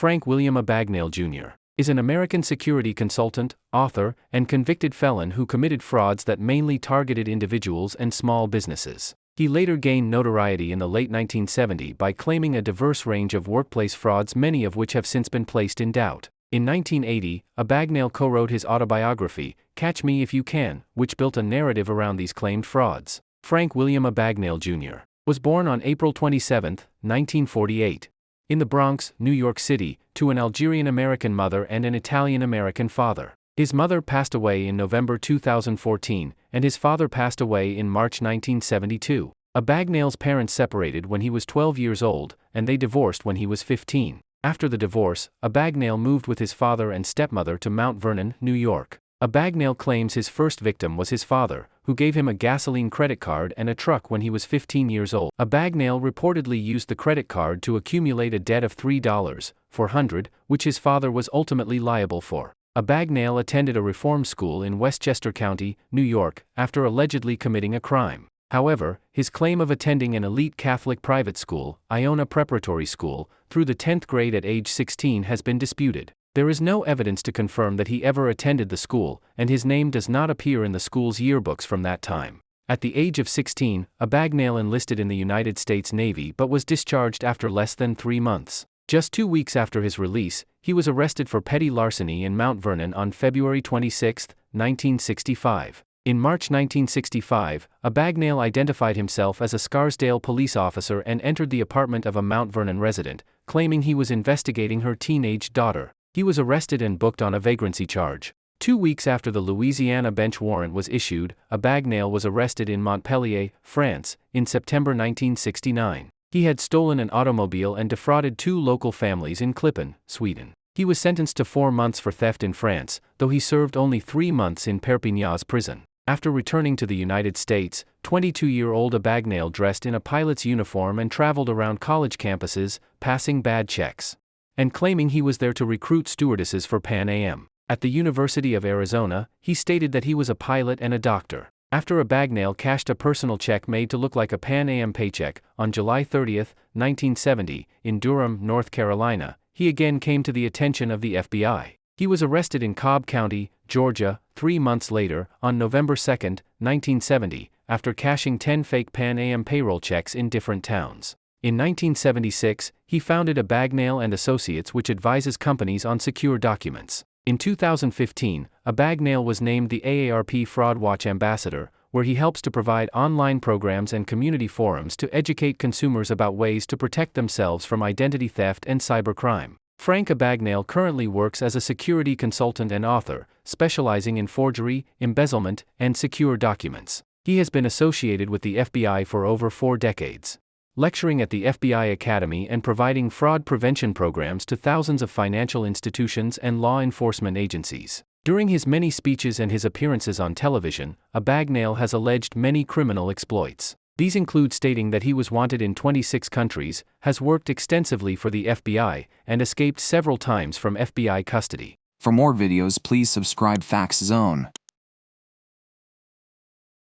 Frank William Abagnale Jr. is an American security consultant, author, and convicted felon who committed frauds that mainly targeted individuals and small businesses. He later gained notoriety in the late 1970s by claiming a diverse range of workplace frauds, many of which have since been placed in doubt. In 1980, Abagnale co-wrote his autobiography, Catch Me If You Can, which built a narrative around these claimed frauds. Frank William Abagnale Jr. was born on April 27, 1948. In the Bronx, New York City, to an Algerian-American mother and an Italian-American father. His mother passed away in November 2014, and his father passed away in March 1972. Abagnale's parents separated when he was 12 years old, and they divorced when he was 15. After the divorce, Abagnale moved with his father and stepmother to Mount Vernon, New York. Abagnale claims his first victim was his father, who gave him a gasoline credit card and a truck when he was 15 years old. Abagnale reportedly used the credit card to accumulate a debt of $3,400, which his father was ultimately liable for. Abagnale attended a reform school in Westchester County, New York, after allegedly committing a crime. However, his claim of attending an elite Catholic private school, Iona Preparatory School, through the 10th grade at age 16 has been disputed. There is no evidence to confirm that he ever attended the school, and his name does not appear in the school's yearbooks from that time. At the age of 16, Abagnale enlisted in the United States Navy but was discharged after less than 3 months. Just 2 weeks after his release, he was arrested for petty larceny in Mount Vernon on February 26, 1965. In March 1965, Abagnale identified himself as a Scarsdale police officer and entered the apartment of a Mount Vernon resident, claiming he was investigating her teenage daughter. He was arrested and booked on a vagrancy charge. 2 weeks after the Louisiana bench warrant was issued, Abagnale was arrested in Montpellier, France, in September 1969. He had stolen an automobile and defrauded 2 local families in Klippen, Sweden. He was sentenced to 4 months for theft in France, though he served only 3 months in Perpignan's prison. After returning to the United States, 22-year-old Abagnale dressed in a pilot's uniform and traveled around college campuses, passing bad checks and claiming he was there to recruit stewardesses for Pan Am. At the University of Arizona, he stated that he was a pilot and a doctor. After Abagnale cashed a personal check made to look like a Pan Am paycheck, on July 30, 1970, in Durham, North Carolina, he again came to the attention of the FBI. He was arrested in Cobb County, Georgia, 3 months later, on November 2, 1970, after cashing 10 fake Pan Am payroll checks in different towns. In 1976, he founded Abagnale and Associates, which advises companies on secure documents. In 2015, Abagnale was named the AARP Fraud Watch Ambassador, where he helps to provide online programs and community forums to educate consumers about ways to protect themselves from identity theft and cybercrime. Frank Abagnale currently works as a security consultant and author, specializing in forgery, embezzlement, and secure documents. He has been associated with the FBI for over 4 decades. Lecturing at the FBI Academy and providing fraud prevention programs to thousands of financial institutions and law enforcement agencies. During his many speeches and his appearances on television, Abagnale has alleged many criminal exploits. These include stating that he was wanted in 26 countries, has worked extensively for the FBI, and escaped several times from FBI custody. For more videos, please subscribe Facts Zone.